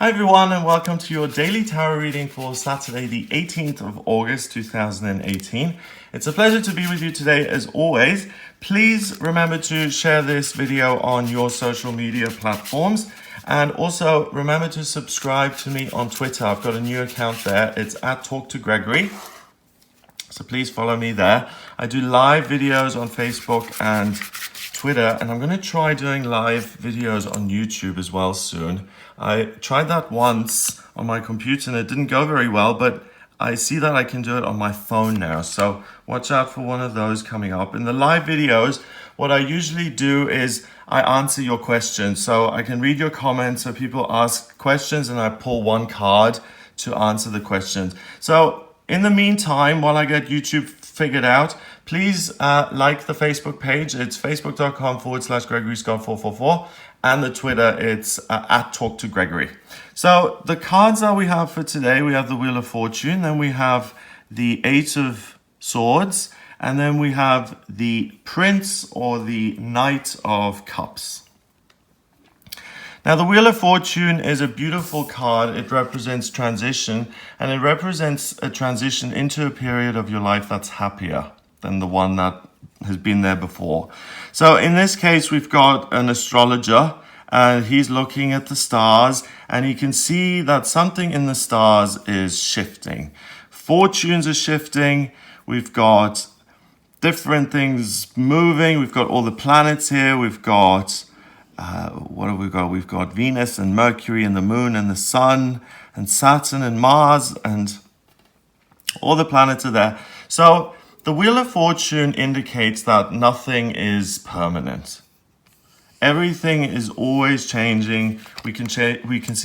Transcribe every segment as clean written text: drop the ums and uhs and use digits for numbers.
Hi everyone, and welcome to your daily tarot reading for Saturday the 18th of August 2018. It's a pleasure to be with you today as always. Please remember to share this video on your social media platforms, and also remember to subscribe to me on Twitter. I've got a new account there. It's at Talk to Gregory. So please follow me there. I do live videos on Facebook and Twitter, and I'm going to try doing live videos on YouTube as well soon. I tried that once on my computer and it didn't go very well, but I see that I can do it on my phone now. So watch out for one of those coming up. In the live videos, what I usually do is I answer your questions. So I can read your comments. So people ask questions and I pull one card to answer the questions. So in the meantime, while I get YouTube figured out, please like the Facebook page. It's facebook.com/Gregory Scott 444. And the Twitter, it's at Talk to Gregory. So the cards that we have for today, we have the Wheel of Fortune, then we have the Eight of Swords, and then we have the Prince or the Knight of Cups. Now, the Wheel of Fortune is a beautiful card. It represents transition, and it represents a transition into a period of your life that's happier than the one that has been there before. So in this case, we've got an astrologer, and he's looking at the stars, and he can see that something in the stars is shifting. Fortunes are shifting. We've got different things moving. We've got all the planets here. We've got what have we got? We've got Venus and Mercury and the Moon and the Sun and Saturn and Mars, and all the planets are there. So the Wheel of Fortune indicates that nothing is permanent. Everything is always changing. We can see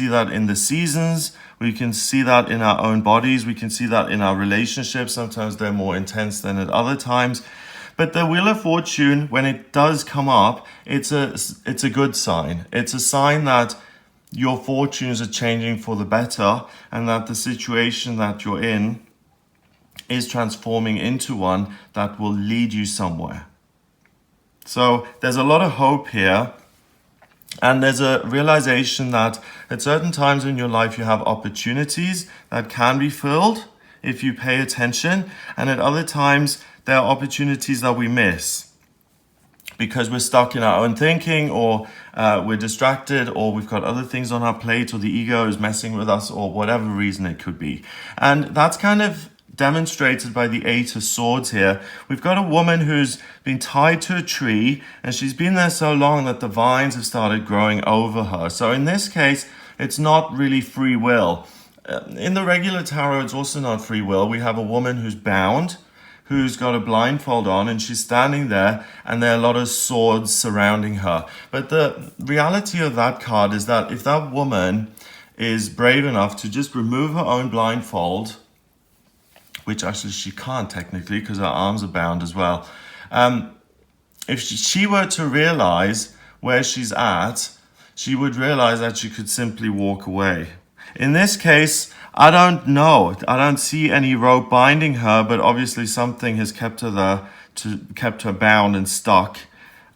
that in the seasons. We can see that in our own bodies. We can see that in our relationships. Sometimes they're more intense than at other times. But the Wheel of Fortune, when it does come up, it's a good sign. It's a sign that your fortunes are changing for the better, and that the situation that you're in is transforming into one that will lead you somewhere. So there's a lot of hope here, and there's a realization that at certain times in your life you have opportunities that can be filled if you pay attention, and at other times there are opportunities that we miss because we're stuck in our own thinking, or we're distracted, or we've got other things on our plate, or the ego is messing with us, or whatever reason it could be. And that's kind of demonstrated by the Eight of Swords here. We've got a woman who's been tied to a tree, and she's been there so long that the vines have started growing over her. So in this case, it's not really free will. In the regular tarot, it's also not free will. We have a woman who's bound, who's got a blindfold on, and she's standing there, and there are a lot of swords surrounding her. But the reality of that card is that if that woman is brave enough to just remove her own blindfold, which actually she can't technically because her arms are bound as well, if she were to realize where she's at, she would realize that she could simply walk away. In this case, I don't know. I don't see any rope binding her, but obviously something has kept her there, kept her bound and stuck,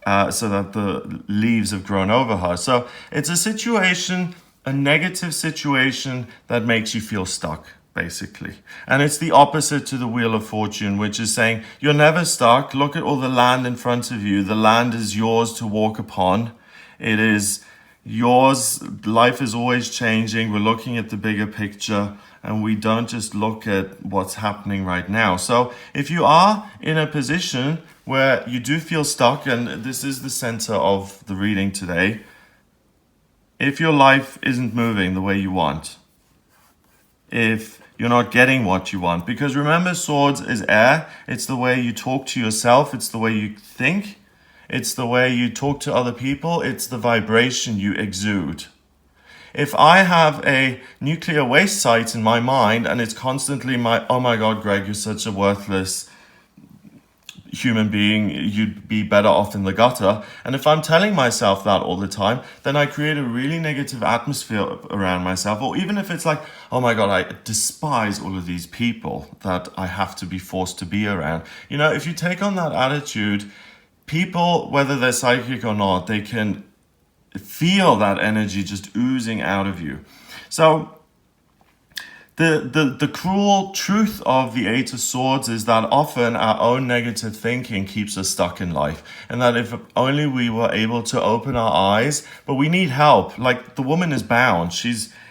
so that the leaves have grown over her. So it's a situation, a negative situation that makes you feel stuck, basically. And it's the opposite to the Wheel of Fortune, which is saying you're never stuck. Look at all the land in front of you. The land is yours to walk upon. It is yours. Life is always changing. We're looking at the bigger picture, and we don't just look at what's happening right now. So if you are in a position where you do feel stuck, and this is the center of the reading today, if your life isn't moving the way you want, if you're not getting what you want, because remember, swords is air. It's the way you talk to yourself. It's the way you think. It's the way you talk to other people. It's the vibration you exude. If I have a nuclear waste site in my mind and it's constantly oh my God, Greg, you're such a worthless human being, you'd be better off in the gutter. And if I'm telling myself that all the time, then I create a really negative atmosphere around myself. Or even if it's like, oh my God, I despise all of these people that I have to be forced to be around. You know, if you take on that attitude, people, whether they're psychic or not, they can feel that energy just oozing out of you. So the cruel truth of the Eight of Swords is that often our own negative thinking keeps us stuck in life. And that if only we were able to open our eyes, but we need help. Like the woman is bound.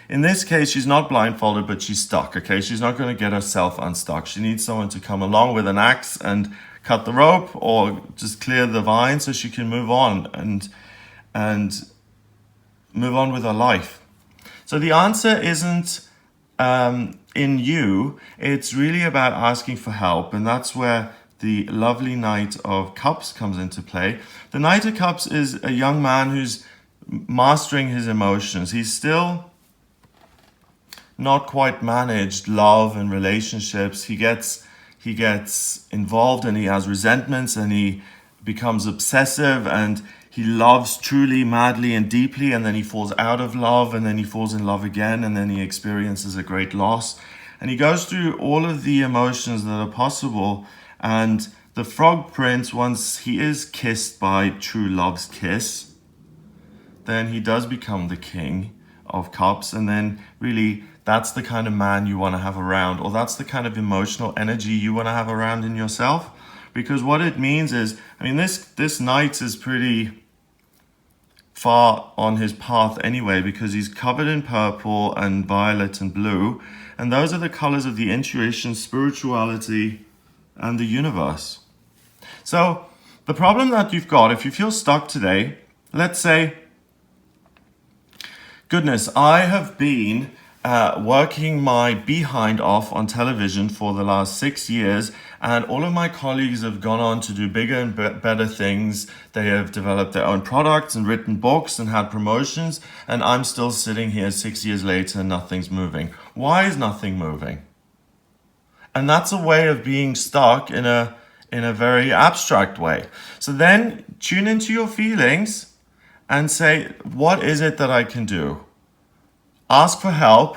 In this case, she's not blindfolded, but she's stuck, okay? She's not going to get herself unstuck. She needs someone to come along with an axe and cut the rope or just clear the vine so she can move on and move on with her life. So the answer isn't in you, it's really about asking for help, and that's where the lovely Knight of Cups comes into play. The Knight of Cups is a young man who's mastering his emotions. He's still not quite managed love and relationships. He gets involved and he has resentments and he becomes obsessive and he loves truly, madly, and deeply, and then he falls out of love, and then he falls in love again, and then he experiences a great loss. And he goes through all of the emotions that are possible. And the Frog Prince, once he is kissed by true love's kiss, then he does become the King of Cups. And then really, that's the kind of man you want to have around, or that's the kind of emotional energy you want to have around in yourself. Because what it means is, I mean, this knight is pretty far on his path anyway, because he's covered in purple and violet and blue, and those are the colors of the intuition, spirituality, and the universe. So the problem that you've got, if you feel stuck today, let's say, goodness, I have been working my behind off on television for the last 6 years, and all of my colleagues have gone on to do bigger and better things. They have developed their own products and written books and had promotions, and I'm still sitting here 6 years later and nothing's moving. Why is nothing moving? And that's a way of being stuck in a very abstract way. So then tune into your feelings and say, what is it that I can do? Ask for help.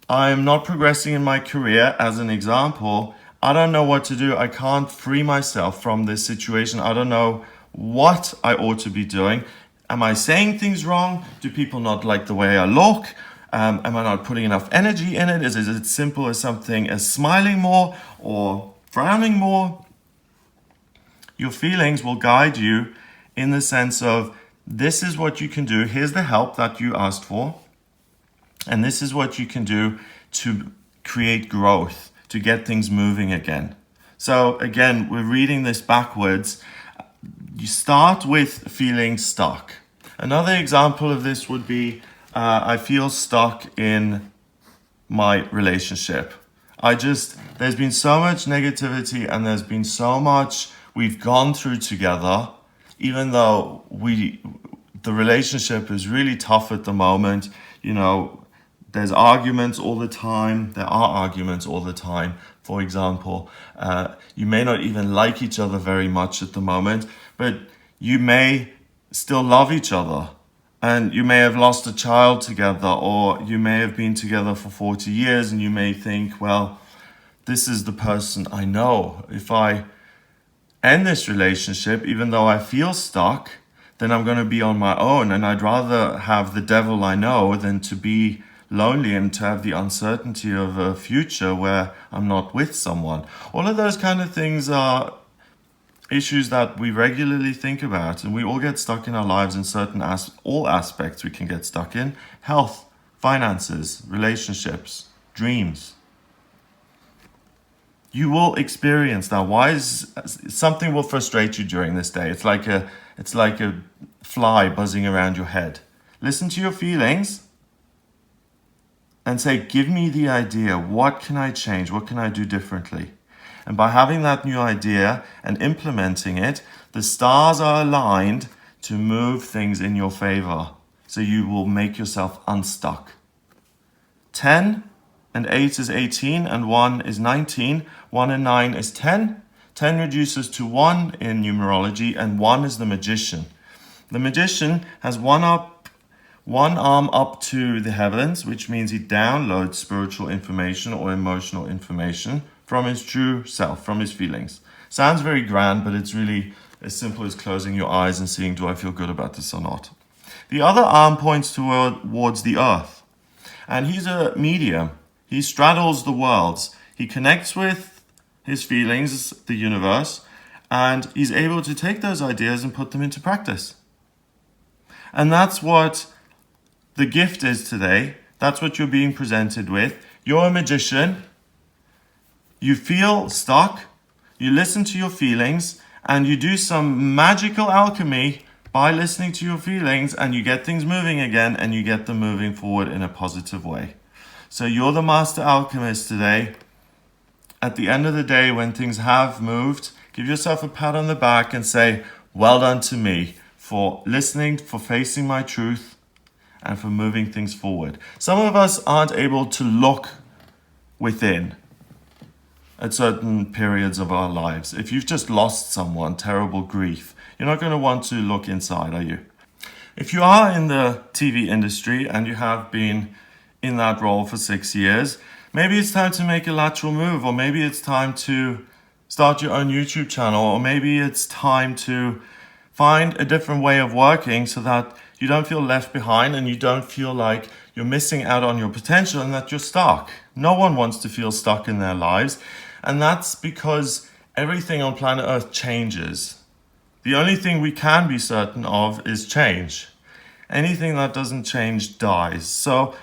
I'm not progressing in my career, as an example. I don't know what to do. I can't free myself from this situation. I don't know what I ought to be doing. Am I saying things wrong? Do people not like the way I look? Am I not putting enough energy in it? Is it as simple as something as smiling more or frowning more? Your feelings will guide you in the sense of, this is what you can do. Here's the help that you asked for. And this is what you can do to create growth, to get things moving again. So again, we're reading this backwards. You start with feeling stuck. Another example of this would be, I feel stuck in my relationship. There's been so much negativity and there's been so much we've gone through together, even though the relationship is really tough at the moment. You know, there's arguments all the time. There are arguments all the time. For example, you may not even like each other very much at the moment, but you may still love each other. And you may have lost a child together, or you may have been together for 40 years and you may think, well, this is the person I know. If I end this relationship, even though I feel stuck, then I'm going to be on my own. And I'd rather have the devil I know than to be lonely and to have the uncertainty of a future where I'm not with someone. All of those kind of things are issues that we regularly think about, and we all get stuck in our lives in all aspects we can get stuck in: health, finances, relationships, dreams. You will experience that. Something will frustrate you during this day. It's like a fly buzzing around your head. Listen to your feelings and say, give me the idea. What can I change? What can I do differently? And by having that new idea and implementing it, the stars are aligned to move things in your favor. So you will make yourself unstuck. 10 and 8 is 18 and 1 is 19. 1 and 9 is 10. 10 reduces to 1 in numerology, and 1 is the magician. The magician has one arm up to the heavens, which means he downloads spiritual information or emotional information from his true self, from his feelings. Sounds very grand, but it's really as simple as closing your eyes and seeing, do I feel good about this or not? The other arm points towards the earth. And he's a medium. He straddles the worlds. He connects with his feelings, the universe, and he's able to take those ideas and put them into practice. And that's what the gift is today. That's what you're being presented with. You're a magician. You feel stuck. You listen to your feelings and you do some magical alchemy by listening to your feelings, and you get things moving again, and you get them moving forward in a positive way. So you're the master alchemist today. At the end of the day, when things have moved, give yourself a pat on the back and say, well done to me for listening, for facing my truth, and for moving things forward. Some of us aren't able to look within at certain periods of our lives. If you've just lost someone, terrible grief, you're not going to want to look inside, are you? If you are in the TV industry and you have been in that role for 6 years, maybe it's time to make a lateral move, or maybe it's time to start your own YouTube channel, or maybe it's time to find a different way of working so that you don't feel left behind and you don't feel like you're missing out on your potential and that you're stuck. No one wants to feel stuck in their lives, and that's because everything on planet Earth changes. The only thing we can be certain of is change. Anything that doesn't change dies. So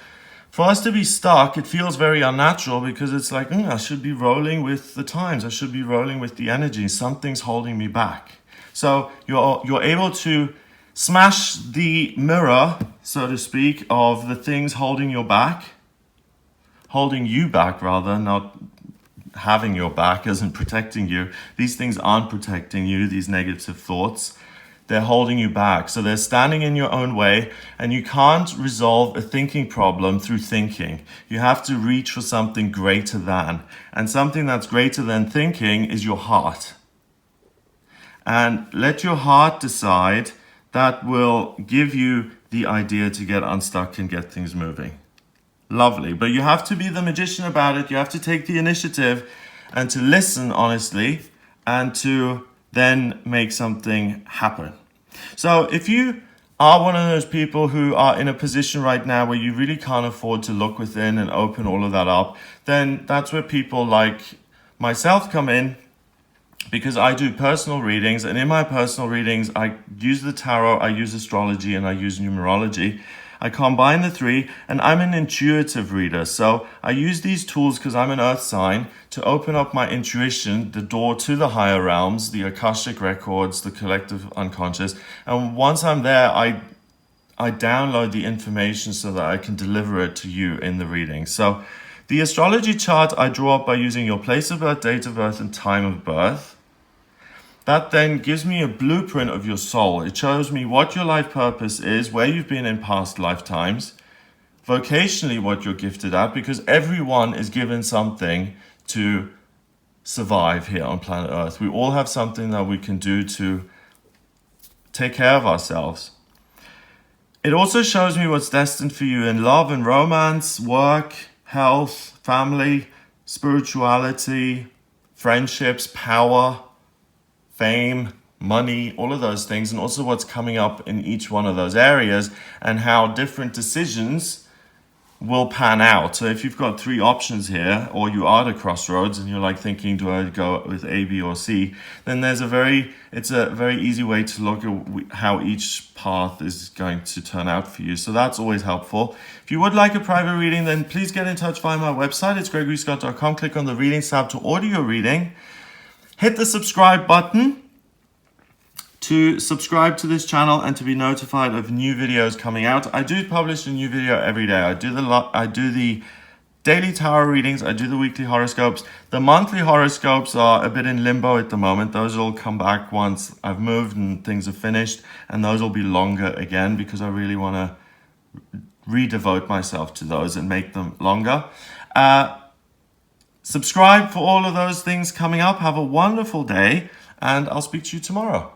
for us to be stuck, it feels very unnatural because it's like, I should be rolling with the times. I should be rolling with the energy. Something's holding me back. So you're able to smash the mirror, so to speak, of the things holding you back rather, not having your back isn't protecting you. These things aren't protecting you, these negative thoughts. They're holding you back. So they're standing in your own way, and you can't resolve a thinking problem through thinking. You have to reach for something greater than. And something that's greater than thinking is your heart. And let your heart decide. That will give you the idea to get unstuck and get things moving. Lovely. But you have to be the magician about it. You have to take the initiative and to listen honestly and to then make something happen. So if you are one of those people who are in a position right now where you really can't afford to look within and open all of that up, then that's where people like myself come in, because I do personal readings, and in my personal readings, I use the tarot, I use astrology, and I use numerology. I combine the three, and I'm an intuitive reader. So I use these tools because I'm an earth sign to open up my intuition, the door to the higher realms, the Akashic records, the collective unconscious. And once I'm there, I download the information so that I can deliver it to you in the reading. So the astrology chart I draw up by using your place of birth, date of birth, and time of birth. That then gives me a blueprint of your soul. It shows me what your life purpose is, where you've been in past lifetimes, vocationally what you're gifted at, because everyone is given something to survive here on planet Earth. We all have something that we can do to take care of ourselves. It also shows me what's destined for you in love and romance, work, health, family, spirituality, friendships, power, fame, money, all of those things, and also what's coming up in each one of those areas and how different decisions will pan out. So if you've got 3 options here, or you are at a crossroads and you're like thinking, do I go with A, B, or C? Then it's a very easy way to look at how each path is going to turn out for you. So that's always helpful. If you would like a private reading, then please get in touch via my website. It's gregoryscott.com. Click on the readings tab to order your reading. Hit the subscribe button to subscribe to this channel and to be notified of new videos coming out. I do publish a new video every day. I do the daily tarot readings. I do the weekly horoscopes. The monthly horoscopes are a bit in limbo at the moment. Those will come back once I've moved and things are finished, and those will be longer again because I really want to redevote myself to those and make them longer. Subscribe for all of those things coming up. Have a wonderful day, and I'll speak to you tomorrow.